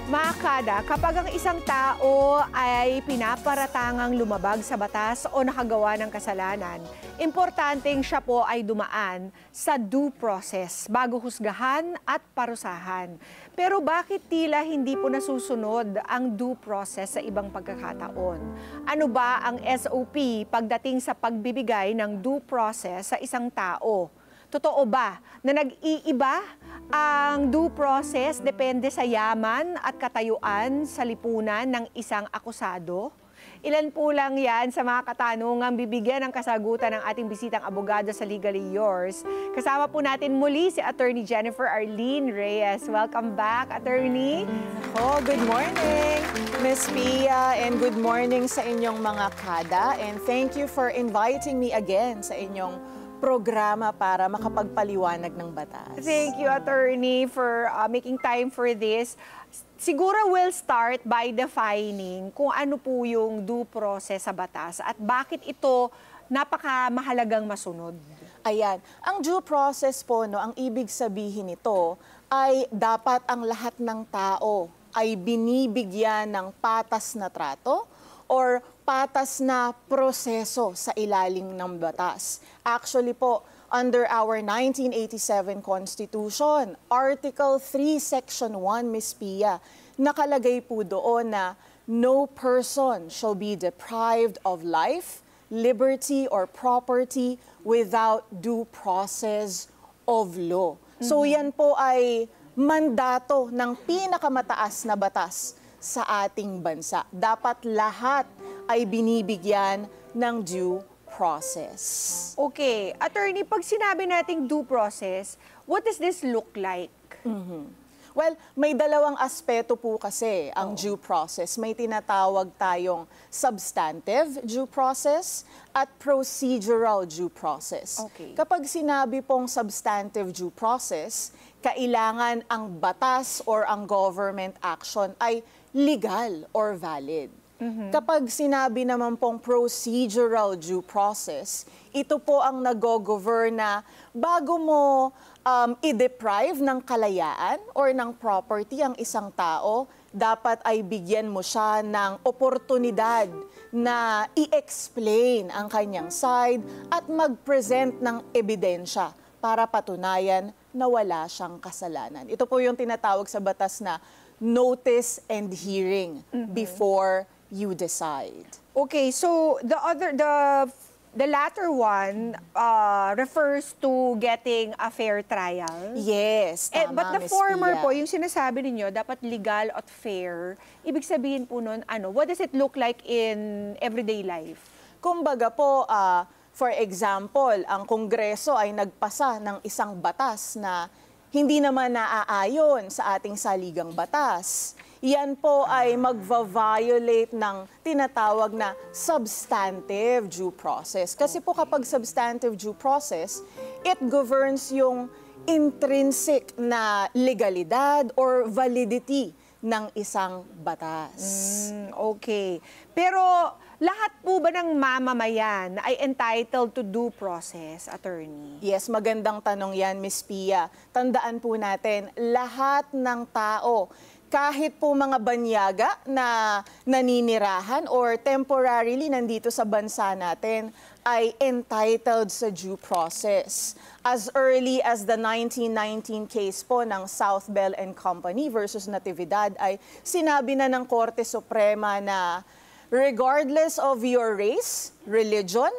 Mga kada, kapag ang isang tao ay pinaparatangang lumabag sa batas o nakagawa ng kasalanan, importanteng siya po ay dumaan sa due process bago husgahan at parusahan. Pero bakit tila hindi po nasusunod ang due process sa ibang pagkakataon? Ano ba ang SOP pagdating sa pagbibigay ng due process sa isang tao? Totoo ba na nag-iiba ang due process depende sa yaman at katayuan sa lipunan ng isang akusado? Ilan po lang yan sa mga katanungang bibigyan ng kasagutan ng ating bisitang abogado sa Legally Yours. Kasama po natin muli si Attorney Jennifer Arlene Reyes. Welcome back, Attorney. Oh, good morning, Miss Pia, and good morning sa inyong mga kada. And thank you for inviting me again sa inyong programa para makapagpaliwanag ng batas. Thank you, Attorney, for making time for this. Siguro we'll start by defining kung ano po yung due process sa batas at bakit ito napakamahalagang masunod. Ayan, ang due process po, no, ang ibig sabihin nito ay dapat ang lahat ng tao ay binibigyan ng patas na trato or patas na proseso sa ilalim ng batas. Actually po, under our 1987 Constitution, Article 3, Section 1, Ms. Pia, nakalagay po doon na no person shall be deprived of life, liberty, or property without due process of law. So yan po ay mandato ng pinakamataas na batas sa ating bansa. Dapat lahat ay binibigyan ng due process. Okay. Attorney, pag sinabi nating due process, what does this look like? Well, may dalawang aspeto po kasi ang due process. May tinatawag tayong substantive due process at procedural due process. Okay. Kapag sinabi pong substantive due process, kailangan ang batas or ang government action ay legal or valid. Kapag sinabi naman pong procedural due process, ito po ang nag-govern na bago mo i-deprive ng kalayaan or ng property ang isang tao, dapat ay bigyan mo siya ng oportunidad na i-explain ang kanyang side at mag-present ng ebidensya para patunayan na wala siyang kasalanan. Ito po yung tinatawag sa batas na notice and hearing before you decide. Okay, so the latter one refers to getting a fair trial. Yes, tama, But the Ms. former Pia. po, yung sinasabi ninyo, dapat legal at fair. Ibig sabihin po nun, what does it look like in everyday life? Kumbaga po, for example, ang Kongreso ay nagpasa ng isang batas na hindi naman naaayon sa ating saligang batas. Yan po ay magva-violate ng tinatawag na substantive due process. Kasi po kapag substantive due process, it governs yung intrinsic na legalidad or validity ng isang batas. Okay. Pero lahat po ba ng mamamayan ay entitled to due process, Attorney? Yes, magandang tanong yan, Ms. Pia. Tandaan po natin, lahat ng tao, kahit po mga banyaga na naninirahan or temporarily nandito sa bansa natin, ay entitled sa due process. As early as the 1919 case po ng South Bell and Company versus Natividad ay sinabi na ng Korte Suprema na regardless of your race, religion,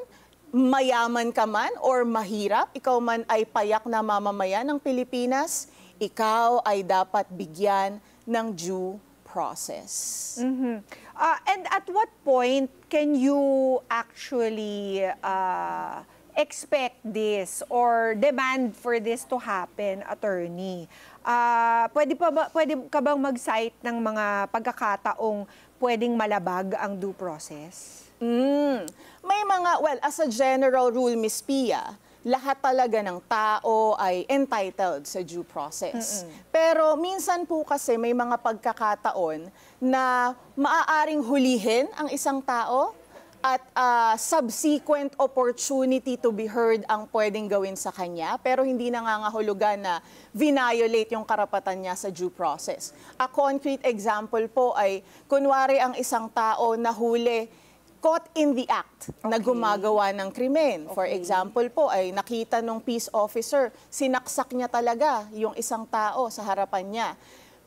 mayaman ka man or mahirap, ikaw man ay payak na mamamayan ng Pilipinas, ikaw ay dapat bigyan ng due process. And at what point can you actually expect this or demand for this to happen, Attorney? Pwede ka bang mag-cite ng mga pagkakataong pwedeng malabag ang due process? May mga, well, as a general rule, Ms. Pia, lahat talaga ng tao ay entitled sa due process. Pero minsan po kasi may mga pagkakataon na maaaring hulihin ang isang tao at subsequent opportunity to be heard ang pwedeng gawin sa kanya, pero hindi nangangahulugan na violate yung karapatan niya sa due process. A concrete example po ay, kunwari ang isang tao nahuli, caught in the act na gumagawa ng krimen. For example po ay nakita nung peace officer, sinaksak niya talaga yung isang tao sa harapan niya.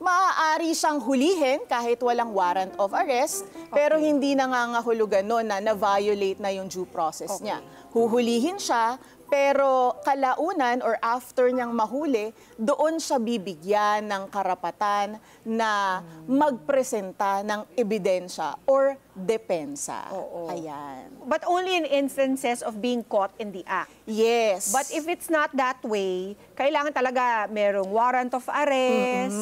Maaari siyang hulihin kahit walang warrant of arrest, pero hindi nangangahulugan nun na na-violate na yung due process niya. Huhulihin siya, pero kalaunan or after niyang mahuli, doon siya bibigyan ng karapatan na magpresenta ng ebidensya or depensa. Ayan. But only in instances of being caught in the act. Yes. But if it's not that way, kailangan talaga merong warrant of arrest.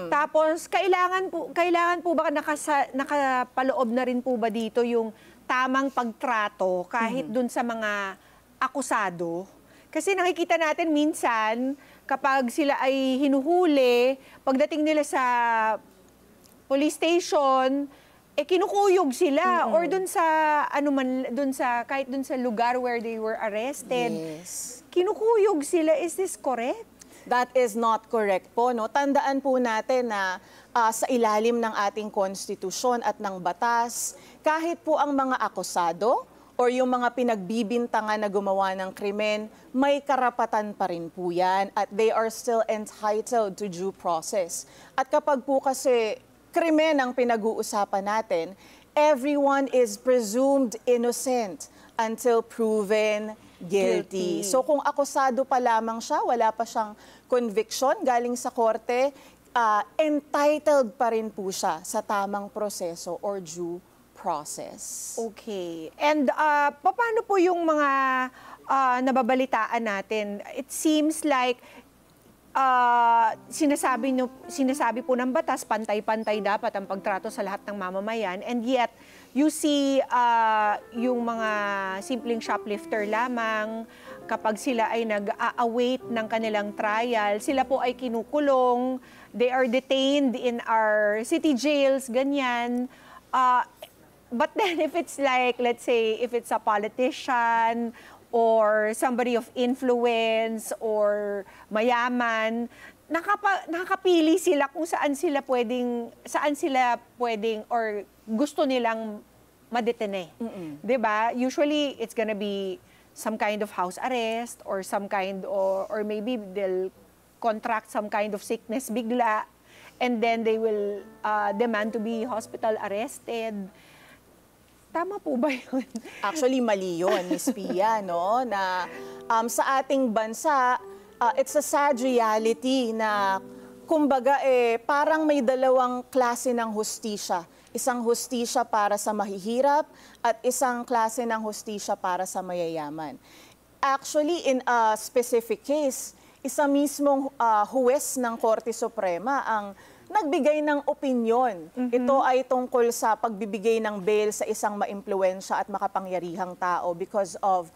Tapos kailangan po ba nakapaloob na rin po ba dito yung tamang pagtrato kahit dun sa mga akusado? Kasi nakikita natin minsan kapag sila ay hinuhuli, pagdating nila sa police station, kinukuyog sila or dun sa kahit dun sa lugar where they were arrested. Yes. Kinukuyog sila. Is this correct? That is not correct po, no? Tandaan po natin na sa ilalim ng ating konstitusyon at ng batas, kahit po ang mga akusado or yung mga pinagbibintangan na gumawa ng krimen, may karapatan pa rin po yan at they are still entitled to due process. At kapag po kasi krimen ang pinag-uusapan natin, everyone is presumed innocent until proven guilty. So kung akusado pa lamang siya, wala pa siyang conviction galing sa korte, entitled pa rin po siya sa tamang proseso or due process. Okay. And paano po yung mga nababalitaan natin? It seems like sinasabi po ng batas, pantay-pantay dapat ang pagtrato sa lahat ng mamamayan. And yet, you see yung mga simpleng shoplifter lamang, kapag sila ay nag-a-await ng kanilang trial, sila po ay kinukulong, they are detained in our city jails, ganyan. But then if it's like, let's say, if it's a politician or somebody of influence or mayaman, nakakapili sila kung saan sila pwedeng or gusto nilang madetene. 'Di ba? Usually it's gonna be some kind of house arrest or some kind or maybe they'll contract some kind of sickness bigla and then they will demand to be hospital arrested. Tama po ba yun? Actually, mali yun, Ms. Pia, no? Na sa ating bansa, it's a sad reality na kumbaga parang may dalawang klase ng hustisya. Isang hustisya para sa mahihirap at isang klase ng hustisya para sa mayayaman. Actually, in a specific case, isa mismong huwes ng Korte Suprema ang nagbigay ng opinyon. Ito ay tungkol sa pagbibigay ng bail sa isang maimpluwensya at makapangyarihang tao because of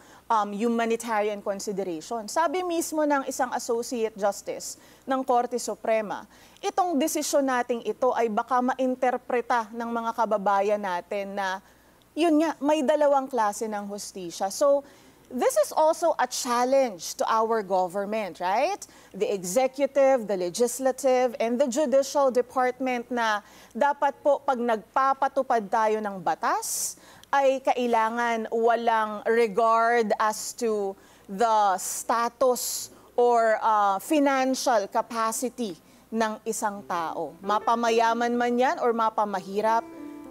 humanitarian consideration. Sabi mismo ng isang Associate Justice ng Korte Suprema, itong desisyon nating ito ay baka mainterpreta ng mga kababayan natin na, yun nga, may dalawang klase ng hustisya. So, this is also a challenge to our government, right? The executive, the legislative, and the judicial department na dapat po pag nagpapatupad tayo ng batas, ay kailangan walang regard as to the status or financial capacity ng isang tao. Mapamayaman man yan or mapamahirap,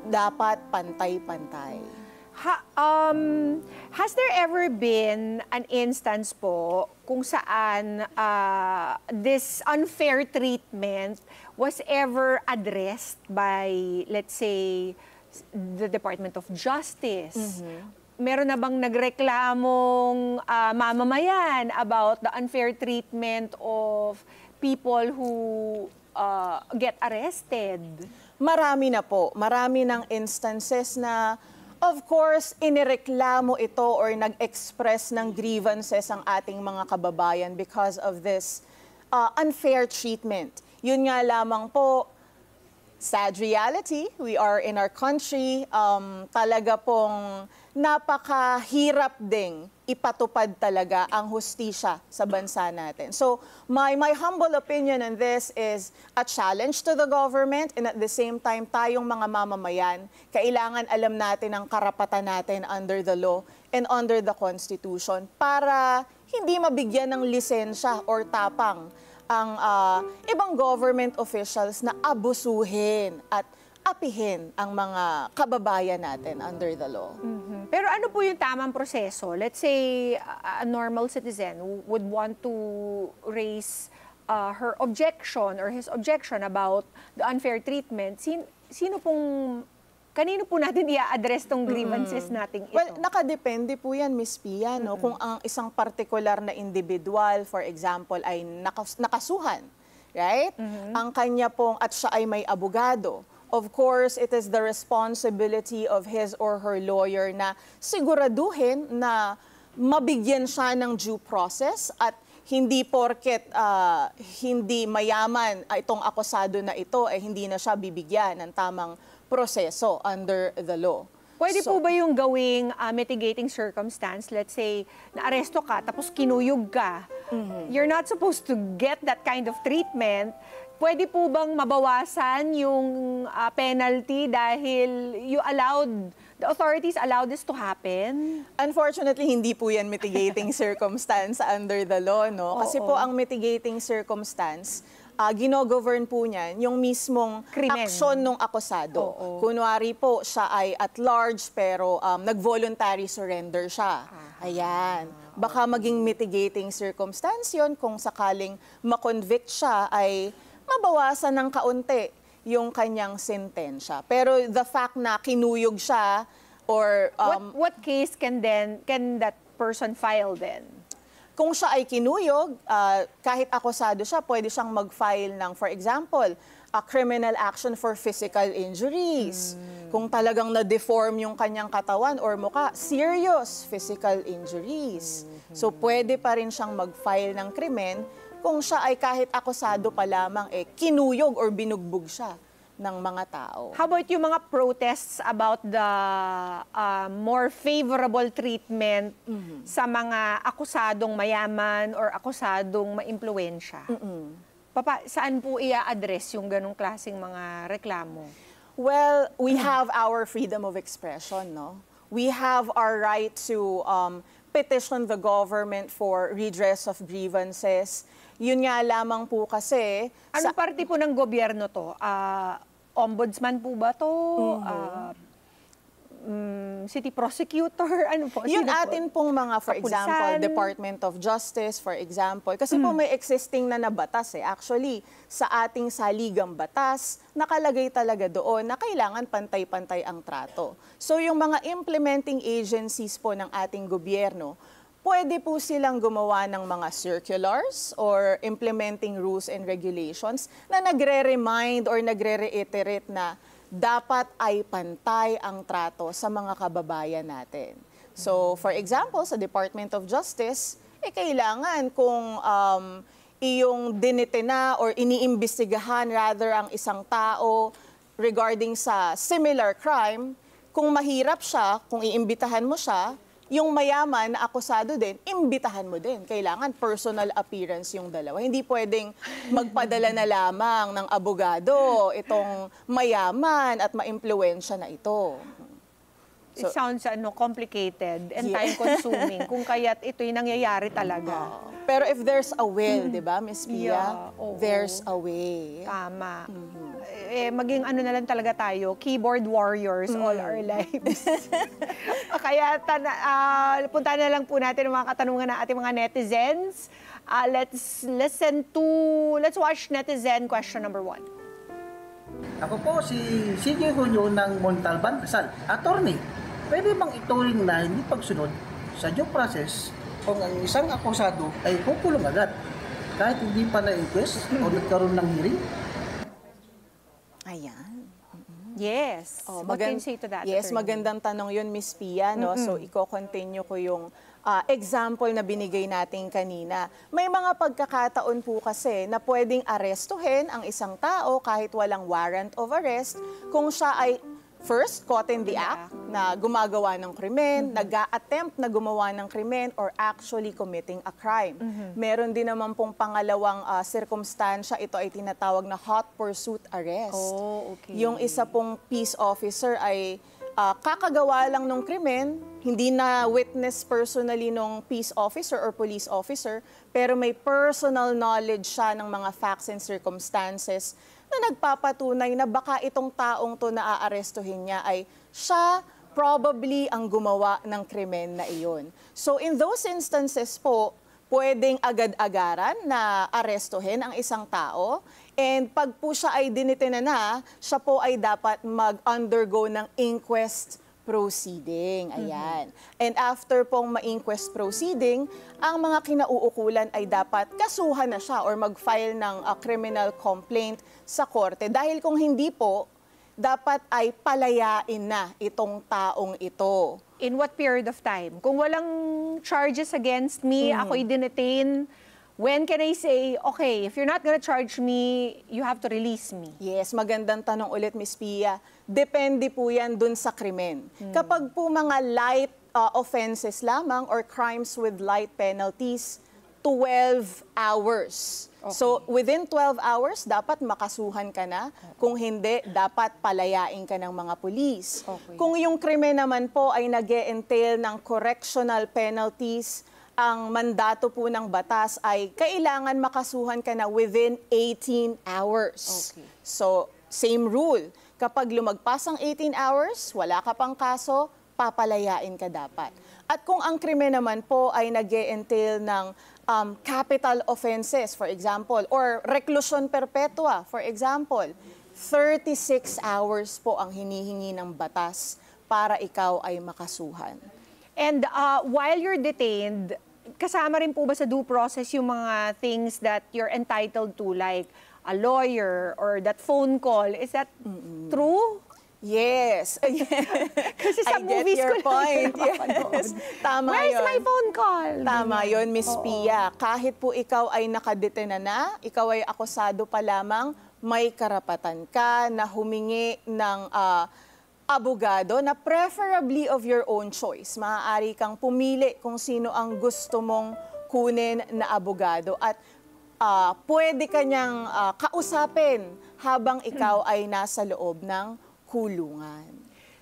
dapat pantay-pantay. Has there ever been an instance po kung saan this unfair treatment was ever addressed by, let's say, the Department of Justice? Meron na bang nagreklamong mamamayan about the unfair treatment of people who get arrested? Marami na po. Marami ng instances na of course, inireklamo ito or nag-express ng grievances ang ating mga kababayan because of this unfair treatment. Yun nga lamang po, sad reality, we are in our country, talaga pong napakahirap ding ipatupad talaga ang hustisya sa bansa natin. So my humble opinion on this is a challenge to the government, and at the same time tayong mga mamamayan, kailangan alam natin ang karapatan natin under the law and under the Constitution para hindi mabigyan ng lisensya or tapang ang ibang government officials na abusuhin at apihin ang mga kababayan natin under the law. Pero ano po yung tamang proseso? Let's say a normal citizen would want to raise her objection or his objection about the unfair treatment. Kanino po natin i-address tong grievances nating ito? Well, nakadepende po yan, Miss Pia, no? Kung ang isang particular na individual, for example, ay nakasuhan, right? Ang kanya pong, at siya ay may abogado. Of course, it is the responsibility of his or her lawyer na siguraduhin na mabigyan siya ng due process at hindi porket hindi mayaman itong akusado na ito, hindi na siya bibigyan ng tamang proseso under the law. Pwede po ba yung gawing mitigating circumstance? Let's say, naaresto ka, tapos kinuyog ka. You're not supposed to get that kind of treatment. Pwede po bang mabawasan yung penalty dahil the authorities allowed this to happen? Unfortunately, hindi po yan mitigating circumstance under the law, no? Kasi po ang mitigating circumstance, gino-govern po niyan yung mismong aksyon ng akusado. Kunwari po, siya ay at large pero nag-voluntary surrender siya. Ayan. Baka maging mitigating circumstance yun kung sakaling makonvict siya ay mabawasan ng kaunti yung kanyang sentensya. Pero the fact na kinuyog siya or... what case can that person file then? Kung siya ay kinuyog, kahit akusado siya, pwede siyang mag-file ng, for example, a criminal action for physical injuries. Kung talagang na-deform yung kanyang katawan or mukha, serious physical injuries. So pwede pa rin siyang mag-file ng krimen kung siya ay kahit akusado pa lamang, kinuyog or binugbog siya ng mga tao. How about yung mga protests about the more favorable treatment sa mga akusadong mayaman or akusadong maimpluwensya? Saan po i-address yung ganong klaseng mga reklamo? Well, we have our freedom of expression, no? We have our right to petition the government for redress of grievances. Yun nga lamang po kasi... Anong parte po ng gobyerno to? Ombudsman po ba to? City prosecutor? Ano po? Yung Sino atin po? pong mga, for example, Department of Justice, for example. Kasi po may existing na batas Actually, sa ating saligang batas, nakalagay talaga doon na kailangan pantay-pantay ang trato. So yung mga implementing agencies po ng ating gobyerno, pwede po silang gumawa ng mga circulars or implementing rules and regulations na nagre-remind or nagre-reiterate na dapat ay pantay ang trato sa mga kababayan natin. So, for example, sa Department of Justice, kailangan kung iyong dinitina or iniimbestigahan rather ang isang tao regarding sa similar crime, kung mahirap siya, kung iimbitahan mo siya, yung mayaman na akusado din, imbitahan mo din. Kailangan personal appearance yung dalawa. Hindi pwedeng magpadala na lamang ng abogado itong mayaman at maimpluwensya na ito. It sounds complicated and time-consuming kung kaya't ito'y nangyayari talaga. Pero if there's a will, di ba, Miss Pia? There's a way. Tama. Maging na lang talaga tayo, keyboard warriors all our lives. Kaya punta na lang po natin ang mga katanungan ng ating mga netizens. Let's watch netizen question number 1. Ako po si CJ Julio ng Montalban, Rizal. Attorney, pwede bang ituring na hindi pagsunod sa due process kung ang isang akusado ay kukulong agad kahit hindi pa na-inquest o nagkaroon ng hearing? Ayan. Yes. What can you say to that? Yes, attorney? magandang tanong yun, Miss Pia. No? So, i-continue ko yung example na binigay natin kanina. May mga pagkakataon po kasi na pwedeng arestuhin ang isang tao kahit walang warrant of arrest kung siya ay first, caught in the act na gumagawa ng krimen, nag-a-attempt na gumawa ng krimen, or actually committing a crime. Meron din naman pong pangalawang sirkumstansya, ito ay tinatawag na hot pursuit arrest. Oh, okay. Yung isa pong peace officer ay kakagawa lang ng krimen, hindi na witness personally nung peace officer or police officer, pero may personal knowledge siya ng mga facts and circumstances na nagpapatunay na baka itong taong to na aarestuhin niya ay siya probably ang gumawa ng krimen na iyon. So in those instances po, pwedeng agad-agaran na arestuhin ang isang tao. And pag po siya ay dinitena na, siya po ay dapat mag-undergo ng inquest proceeding. Ayan. And after pong ma-inquest proceeding, ang mga kinauukulan ay dapat kasuhan na siya or mag-file ng criminal complaint sa korte. Dahil kung hindi po, dapat ay palayain na itong taong ito. In what period of time? Kung walang charges against me, ako'y dinetain, when can I say, okay, if you're not gonna charge me, you have to release me? Yes, magandang tanong ulit, Miss Pia. Depende po yan dun sa krimen. Kapag po mga light offenses lamang or crimes with light penalties, 12 hours. Okay. So, within 12 hours, dapat makasuhan ka na. Kung hindi, dapat palayain ka ng mga pulis. Okay. Kung yung krimen naman po ay nag-e-entail ng correctional penalties, ang mandato po ng batas ay kailangan makasuhan ka na within 18 hours. Okay. So, same rule. Kapag lumagpas ang 18 hours, wala ka pang kaso, papalayain ka dapat. At kung ang krimen naman po ay nag-e-entail ng capital offenses, for example, or reclusion perpetua, for example, 36 hours po ang hinihingi ng batas para ikaw ay makasuhan. And while you're detained, kasama rin po ba sa due process yung mga things that you're entitled to, like a lawyer or that phone call? Is that true? Yes. Kasi sa I get movies your ko lang point. napapanood. Yes. Tama Where's yun. my phone call? Tama yun, Miss Pia. Kahit po ikaw ay nakadetena na, ikaw ay akusado pa lamang, may karapatan ka na humingi ng abogado na preferably of your own choice. Maaari kang pumili kung sino ang gusto mong kunin na abogado at pwede kanyang kausapin habang ikaw ay nasa loob ng kulungan.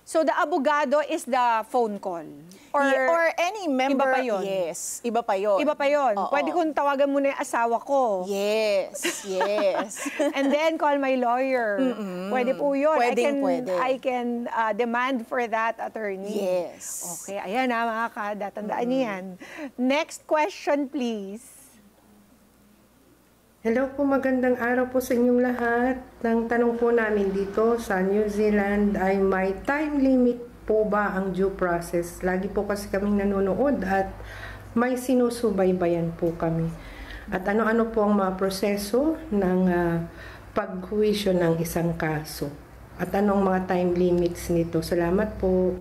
So the abogado is the phone call? Or any member. Iba pa yun? Yes, iba pa yun. Iba pa yun? Oo. Pwede kong tawagan muna yung asawa ko. Yes, yes. And then call my lawyer. Pwede po yun. Pwede. I can demand for that attorney. Yes. Okay, ayan na mga kada. Tandaan niyo yan. Next question, please. Hello po, magandang araw po sa inyong lahat. Ang tanong po namin dito sa New Zealand ay may time limit po ba ang due process? Lagi po kasi kaming nanonood at may sinusubaybayan po kami. At ano-ano po ang mga proseso ng paghuwisyo ng isang kaso? At anong mga time limits nito? Salamat po.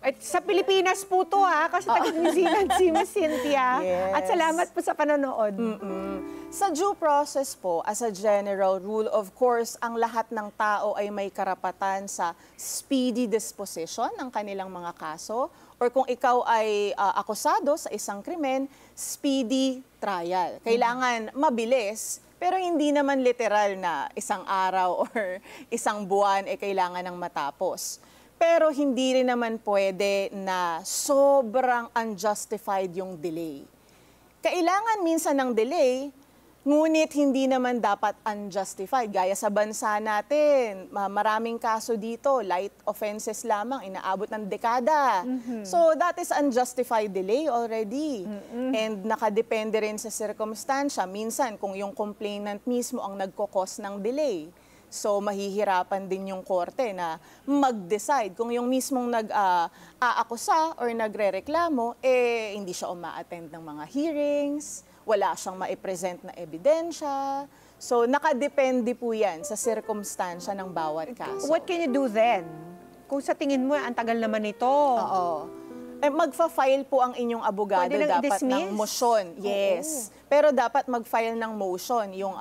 At sa Pilipinas po to kasi taga New Zealand si Miss Cynthia. Yes. At salamat po sa panonood. Sa due process po, as a general rule, of course, ang lahat ng tao ay may karapatan sa speedy disposition ng kanilang mga kaso. Or kung ikaw ay akusado sa isang krimen, speedy trial. Kailangan mabilis, pero hindi naman literal na isang araw or isang buwan kailangan ng matapos. Pero hindi rin naman pwede na sobrang unjustified yung delay. Kailangan minsan ng delay, ngunit hindi naman dapat unjustified. Gaya sa bansa natin, maraming kaso dito, light offenses lamang, inaabot ng dekada. So that is unjustified delay already. And nakadepende rin sa circumstansya. Minsan, kung yung complainant mismo ang nagkokos ng delay. So, mahihirapan din yung korte na mag-decide kung yung mismong nag-aakusa or nagrereklamo, hindi siya uma-attend ng mga hearings, wala siyang ma-present na ebidensya. So, nakadepende po yan sa circumstansya ng bawat kaso. What can you do then? Kung sa tingin mo, ang tagal naman ito. Oo. magfa-file po ang inyong abogado Pwede nang dapat i-dismiss? ng motion. Yes. Pero dapat mag-file ng motion yung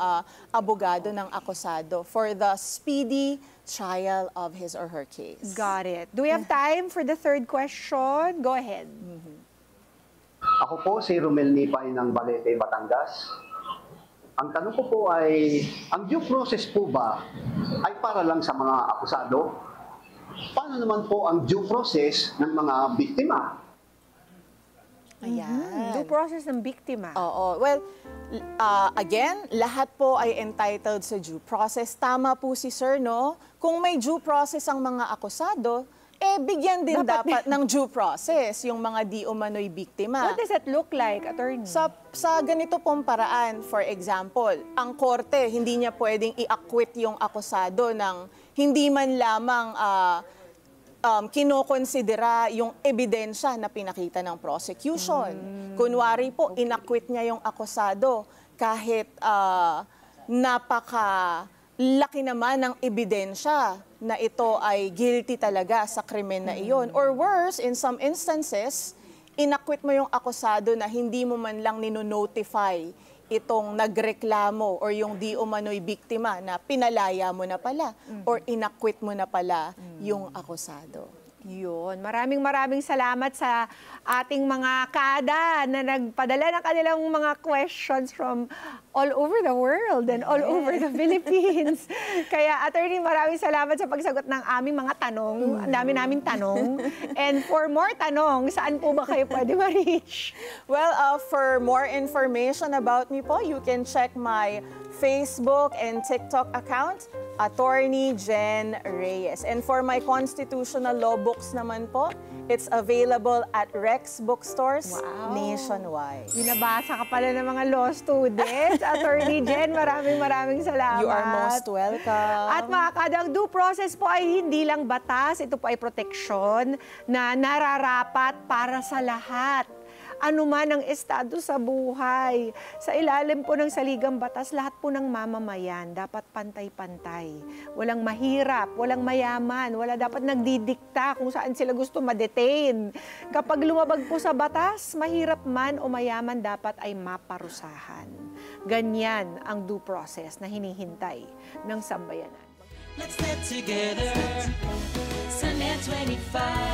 abogado ng akusado for the speedy trial of his or her case. Got it. Do we have time for the third question? Go ahead. Ako po si Romel Nipay ng Balete, Batangas. Ang tanong ko po ay, ang due process po ba ay para lang sa mga akusado? Paano naman po ang due process ng mga biktima? Ayan. Due process ng biktima. Oo. Well, again, lahat po ay entitled sa due process. Tama po si Sir, no? Kung may due process ang mga akusado, bigyan din dapat ng due process yung mga di umano'y biktima. What does that look like, attorney? Sa ganito pong paraan, for example, ang korte hindi niya pwedeng i-acquit yung akusado ng hindi man lamang kinokonsidera yung ebidensya na pinakita ng prosecution. Kunwari po, inacquit niya yung akusado kahit napakalaki naman ng ebidensya na ito ay guilty talaga sa krimen na iyon. Or worse, in some instances, inacquit mo yung akusado na hindi mo man lang nino-notify itong nagreklamo or yung di umano'y biktima na pinalaya mo na pala or inacquit mo na pala yung akusado. Yun. Maraming salamat sa ating mga kada na nagpadala ng kanilang mga questions from all over the world and all over the Philippines. Kaya, attorney, maraming salamat sa pagsagot ng aming mga tanong. Ang dami naming tanong. And for more tanong, saan po ba kayo pwede ma-reach? Well, for more information about me po, you can check my Facebook and TikTok account, Attorney Jen Reyes. And for my constitutional law books naman po, it's available at Rex Bookstores nationwide. Binabasa ka pala ng mga law students. Attorney Jen, maraming salamat. You are most welcome. At mga kadang, due process po ay hindi lang batas, ito po ay proteksyon na nararapat para sa lahat. Ano man ang estado sa buhay. Sa ilalim po ng saligang batas, lahat po ng mamamayan dapat pantay-pantay. Walang mahirap, walang mayaman, wala dapat nagdidikta kung saan sila gusto ma-detain. Kapag lumabag po sa batas, mahirap man o mayaman dapat ay maparusahan. Ganyan ang due process na hinihintay ng sambayanan. Let's live together. Sunday 25.